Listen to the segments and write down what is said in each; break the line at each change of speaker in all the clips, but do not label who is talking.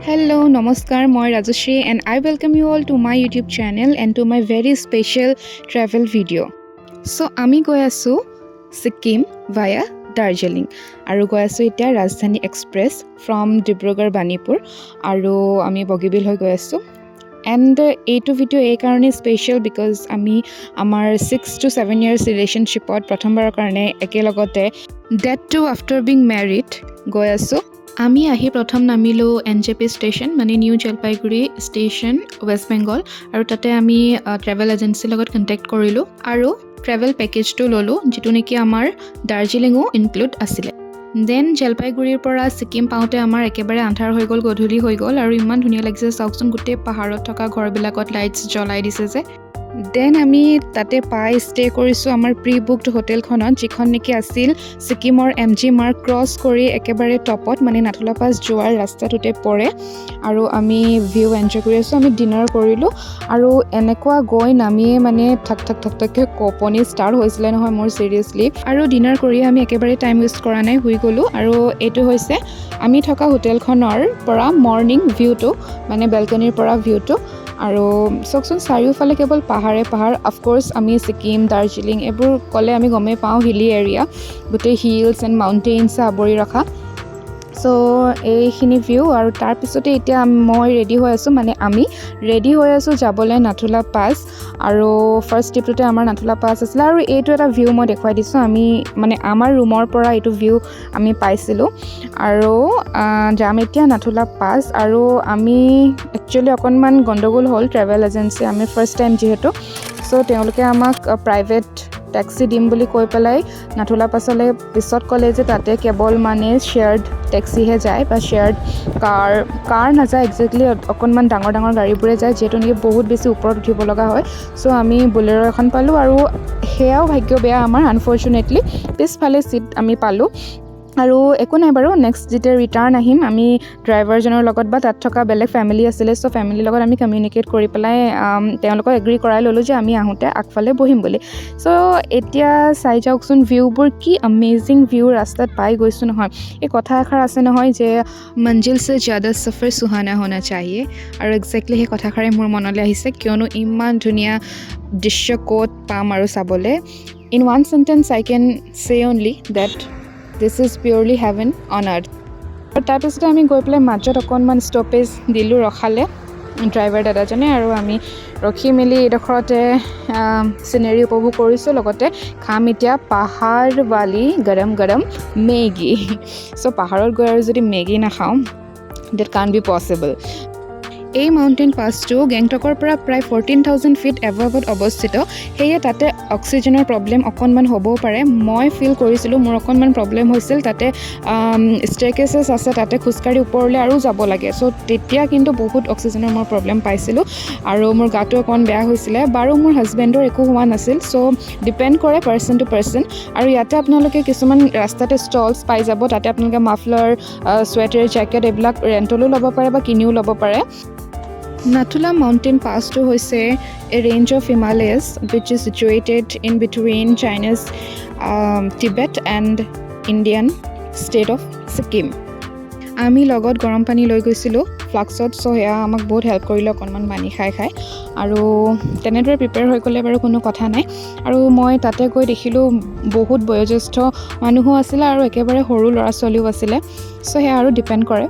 Hello, Namaskar, moi Rajashri and I welcome you all to my YouTube channel and to my very special travel video. So, আমি গৈ আছো Sikkim via Darjeeling আৰু গৈ আছো এতিয়া ৰাজধানী এক্সপ্ৰেছ from ডিব্ৰুগড় বাণীপুৰ আৰু আমি বগীবিল হৈ গৈ আছো and এইটো ভিডিও এই কাৰণে স্পেশাল বিকজ আমি আমাৰ 6 to 7 years ৰিলেশনশিপত প্ৰথমবাৰৰ কাৰণে একেলগতে that too after being married গৈ আছো আমি আহি প্ৰথম নামিলো এনজেপি ষ্টেচন মানে নিউ জলপাইগুৰি ষ্টেচন ৱেষ্ট বেংগল আৰু তাতে আমি ট্ৰেভেল এজেন্সিৰ লগত কন্টেক্ট কৰিলো আৰু ট্ৰেভেল পেকেজটো ললো যেটো নেকি আমাৰ দাৰ্জিলিংও ইনক্লুড আছিল দেন জলপাইগুৰিৰ পৰা সিকিম পাওঁতে আমাৰ একেবাৰে আন্ধাৰ হৈ গ'ল গধূলি হৈ গ'ল আৰু ইমান ধুনীয়া লাগিছে চাওকচোন গোটেই পাহাৰত থকা ঘৰবিলাকত লাইটছ জ্বলাই দিছে যে দেন আমি তাতে পাই ষ্টে কৰিছো আমাৰ প্ৰি বুকড হোটেলখনত যিখন নেকি আছিল সিকিমৰ এমজি মাৰ্ক ক্ৰছ কৰি একেবাৰে টপত মানে নাথুলা পাছ যোৱাৰ ৰাস্তাটোতে পৰে আৰু আমি ভিউ এনজয় কৰি আছো আমি ডিনাৰ কৰিলো আৰু এনেকুৱা গৈ নামিয়ে মানে ঠক কপনি ষ্টাৰ্ট হৈছিলে নহয় মোৰ সিৰিয়াসলি আৰু ডিনাৰ কৰি আমি একেবাৰে টাইম ৱেষ্ট কৰা নাই হৈ গলো আৰু এটো হৈছে আমি থকা হোটেলখনৰ পৰা মৰ্নিং ভিউটো মানে বেলকনিৰ পৰা ভিউটো আৰু চকচোন চাৰিওফালে কেৱল পাহাৰ অফকোৰ্স আমি সিকিম দাৰ্জিলিং এবোৰ কলে আমি গমে পাওঁ হিলি এৰিয়া গোটেই হিলছ এণ্ড মাউণ্টেইনছ আৱৰি ৰখা সো এইখিনি ভিউ আৰু তাৰ পিছতে এতিয়া মই ৰেডি হৈ আছো মানে আমি ৰেডি হৈ আছো যাবলৈ নাথুলা পাছ আৰু ফাৰ্ষ্ট ট্ৰিপটোতে আমাৰ নাথুলা পাছ আছিল আৰু এইটো এটা ভিউ মই দেখুৱাই দিছো আমি মানে আমাৰ ৰুমৰ পৰা এইটো ভিউ আমি পাইছিলো আৰু যাম এতিয়া নাথুলা পাছ আৰু আমি একচুয়ালি অকনমান গণ্ডগোল হ'ল ট্ৰেভেল এজেন্সি আমি ফাৰ্ষ্ট টাইম যেহেতু সো তেওঁলোকে আমাক প্ৰাইভেট ট্যাক্সি দিম বুলি কৈ পেলাই নাথুলা পাছলে পিছত কলে যে তাতে কেৱল মানে শেয়াৰ্ড ট্যাক্সিহে যায় বা শেয়াৰ্ড কাৰ নাযায় এক্স্যাক্টলি অকনমান ডাঙৰ গাড়ীবোৰে যায় যেটো নেকি বহুত বেছি ওপৰত উঠিব লগা হয় সো আমি বুলেৰো এখন পালো আৰু হেয়াও ভাগ্য বেয়া আমাৰ আনফৰচুনেটলি পিছফালে সিট আমি পালো আৰু একো নাই বাৰু নেক্সট যেতিয়া ৰিটাৰ্ণ আহিম আমি ড্ৰাইভাৰজনৰ লগত বা তাত থকা বেলেগ ফ্যামিলি আছিল সো ফ্যামিলিৰ লগত আমি কমিউনিকেট কৰি পেলাই তেওঁলোকক এগ্ৰি কৰাই ললো যে আমি আহোতে আগফালে বহিম বুলি সো এতিয়া চাই যাওকচোন ভিউবোৰ কি অমেজিং ভিউ ৰাস্তাত পাই গৈছো নহয় এই কথা এষাৰ আছে নহয় যে মঞ্জিল সে জ্যাদা সফৰ সুহানা হোনা চাহিয়ে আৰু এক্স্যাক্টলি সেই কথাষাৰে মোৰ মনলৈ আহিছে কিয়নো ইমান ধুনীয়া দৃশ্য কোট পাম আৰু চাবলে in one sentence I can say only that this is purely heaven on earth আৰু তাৰ পিছতে আমি গৈ পেলাই মাজত অকনমান ষ্টপেজ দিলো ৰখালে ড্ৰাইভাৰ দাদাজনে আৰু আমি ৰখি মেলি এডখৰতে সিনাৰি উপভোগ কৰিছো লগতে খাম এতিয়া পাহাৰ वाली গৰম মেগী সো পাহাৰত গৈ আৰু যদি মেগী নাখাও that can't be possible এই মাউণ্টেইন পাছটো গেংটকৰ পৰা প্ৰায় 14,000 ফিট এভাবত অৱস্থিত হেয়ে তাতে অক্সিজেনৰ প্ৰবলেম অকনমান হ'ব পাৰে মই ফিল কৰিছিলো মোৰ অকনমান প্ৰবলেম হৈছিল তাতে ষ্টেৰকেसेছ আছে তাতে খুস্কাৰি ওপৰলৈ আৰু যাব লাগে সো তেতিয়া কিন্তু বহুত অক্সিজেনৰ মোৰ প্ৰবলেম পাইছিলো আৰু মোৰ গাটো অকন বেয়া হৈছিলে বাৰু মোৰ হাজবেণ্ডৰ একো হোৱা নাছিল সো ডিপেন্ড কৰে পাৰসন টু পাৰসন আৰু ইয়াতে আপোনালোকে কিছুমান ৰাস্তাতে ষ্টলছ পাই যাব তাতে আপোনালোকে মাফলাৰ সোৱেটাৰ জেকেট এইবিলাক ৰেন্টলো ল'ব পাৰে বা কিনিও ল'ব পাৰে Nathula mountain pass to hoise a range of Himalayas which is situated in between China's Tibet and Indian state of Sikkim. আমি লগত গৰম পানী লৈ গৈছিলো ফ্লাক্সত সো হেয়া আমাক বহুত হেল্প কৰিলে অকনমান পানী খাই আৰু তেনেদৰে প্ৰিপেয়াৰ হৈ গ'লে বাৰু কোনো কথা নাই আৰু মই তাতে গৈ দেখিলো বহুত বয়োজ্যেষ্ঠ মানুহো আছিল আৰু একেবাৰে সৰু ল'ৰা ছোৱালীও আছিল সো হেয়া আৰু ডিপেন্ড কৰে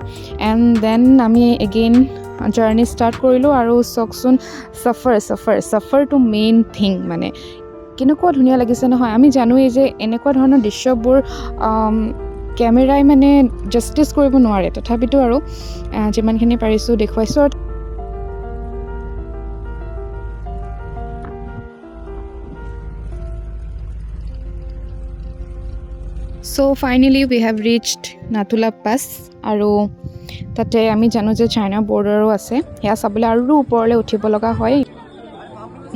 এণ্ড দেন আমি এগেইন জাৰ্নি ষ্টাৰ্ট কৰিলো আৰু চকচোন সফৰ টু মেইন থিং মানে কেনেকুৱা ধুনীয়া লাগিছে নহয় আমি জানোৱেই যে এনেকুৱা ধৰণৰ দৃশ্যবোৰ কেমেৰাই মানে জাষ্টিস কৰিব নোৱাৰে তথাপিতো আৰু যিমানখিনি পাৰিছো দেখুৱাইছো So finally we have reached Nathula Pass আৰু তাতে আমি জানো যে চাইনা বৰ্ডাৰো আছে হেয়া চাবলৈ আৰু ওপৰলৈ উঠিব লগা হয়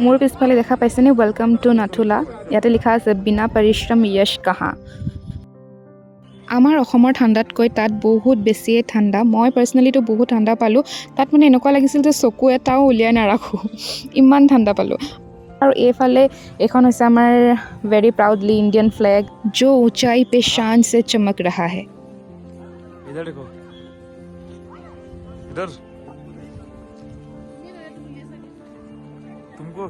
মোৰ পিছফালে দেখা পাইছেনে ওয়েলকাম টু নাথুলা ইয়াতে লিখা আছে বিনা পৰিশ্ৰম यश कहाँ আমাৰ অসমৰ ঠাণ্ডাতকৈ তাত বহুত বেছিয়ে ঠাণ্ডা মই পাৰ্সোনালি তো বহুত ঠাণ্ডা পালো তাত মানে এনেকুৱা লাগিছিল যে চকু এটাও উলিয়াই নাৰাখো ইমান ঠাণ্ডা পালো আৰু এইফালে এখন হৈছে আমাৰ ভেৰি প্ৰাউডলি ইণ্ডিয়ান ফ্লেগ जो ऊंचाई पे शान से चमक रहा है इधर देखो
इधर तुमको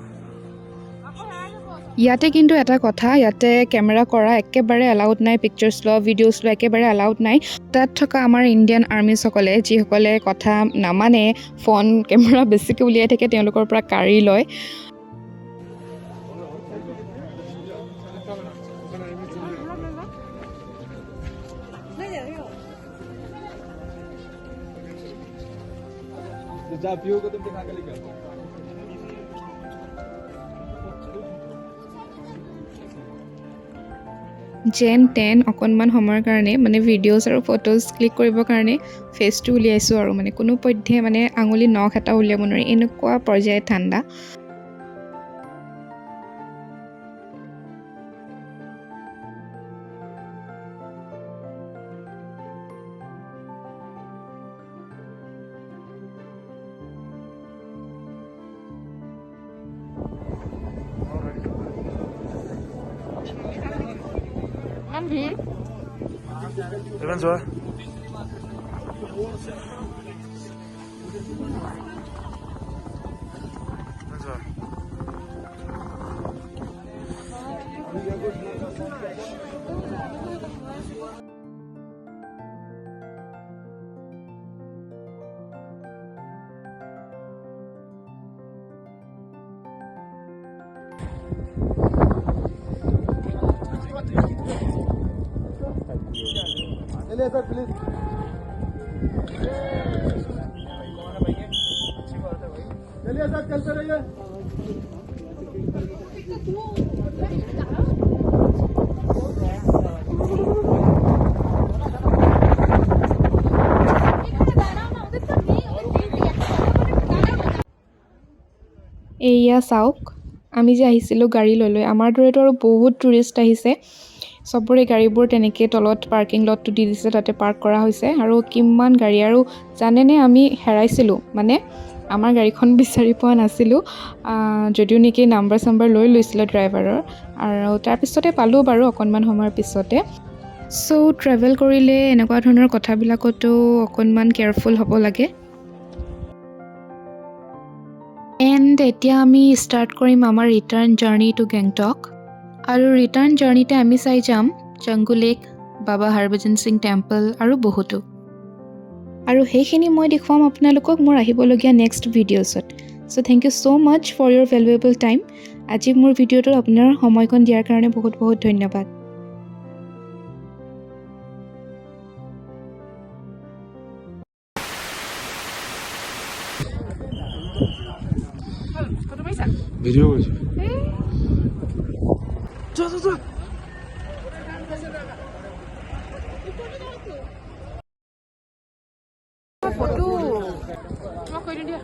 ইয়াতে কিন্তু এটা কথা, ইয়াতে কেমেৰা কৰা একেবাৰে এলাউড নাই, পিকচাৰ্ছ লোৱা, ভিডিঅ'ছ লোৱা একেবাৰে এলাউড নাই। তাত থকা আমাৰ ইণ্ডিয়ান আৰ্মিসকলে যিসকলে কথা নামানে, ফোন কেমেৰা বেছিকৈ উলিয়াই থাকে, তেওঁলোকৰ পৰা কাঢ়ি লয়। যেন তেন অকণমান সময়ৰ কাৰণে মানে ভিডিঅ'ছ আৰু ফটোজ ক্লিক কৰিবৰ কাৰণে ফেচটো উলিয়াইছোঁ আৰু মানে কোনোপধ্যে মানে আঙুলি নখ এটা উলিয়াব নোৱাৰি, এনেকুৱা পৰ্যায়ত ঠাণ্ডা।
Even so.
सर प्लीज चलिए सर चलते रहिए
এয়া চাওক, আমি যে আহিছিলোঁ গাড়ী লৈ আমাৰ দৰেতো আৰু বহুত টুৰিষ্ট আহিছে। চবৰে গাড়ীবোৰ তেনেকৈ তলত পাৰ্কিং লটটো দি দিছে, তাতে পাৰ্ক কৰা হৈছে। আৰু কিমান গাড়ী, আৰু জানেনে আমি হেৰাইছিলোঁ, মানে আমাৰ গাড়ীখন বিচাৰি পোৱা নাছিলোঁ, যদিও নেকি নাম্বাৰ লৈ লৈছিলোঁ ড্ৰাইভাৰৰ, আৰু তাৰপিছতে পালোঁ বাৰু অকণমান সময়ৰ পিছতে। চ' ট্ৰেভেল কৰিলে এনেকুৱা ধৰণৰ কথাবিলাকতো অকণমান কেয়াৰফুল হ'ব লাগে। এণ্ড এতিয়া আমি ষ্টাৰ্ট কৰিম আমাৰ ৰিটাৰ্ণ জাৰ্ণি টু গেংটক। আৰু ৰিটাৰ্ণ জাৰ্ণিতে আমি চাই যাম জংগু লেক, বাবা হৰভজন সিং টেম্পল আৰু বহুতো। আৰু সেইখিনি মই দেখুৱাম আপোনালোকক মোৰ আহিবলগীয়া নেক্সট ভিডিঅ'ছত। So' thank you so' much for your valuable time. আজি মোৰ ভিডিঅ'টোত আপোনাৰ সময়কণ দিয়াৰ কাৰণে বহুত বহুত ধন্যবাদ।
ভিডিঅ' কৰিছোঁ।
ফটো মই কৈ দিওঁ দিয়া।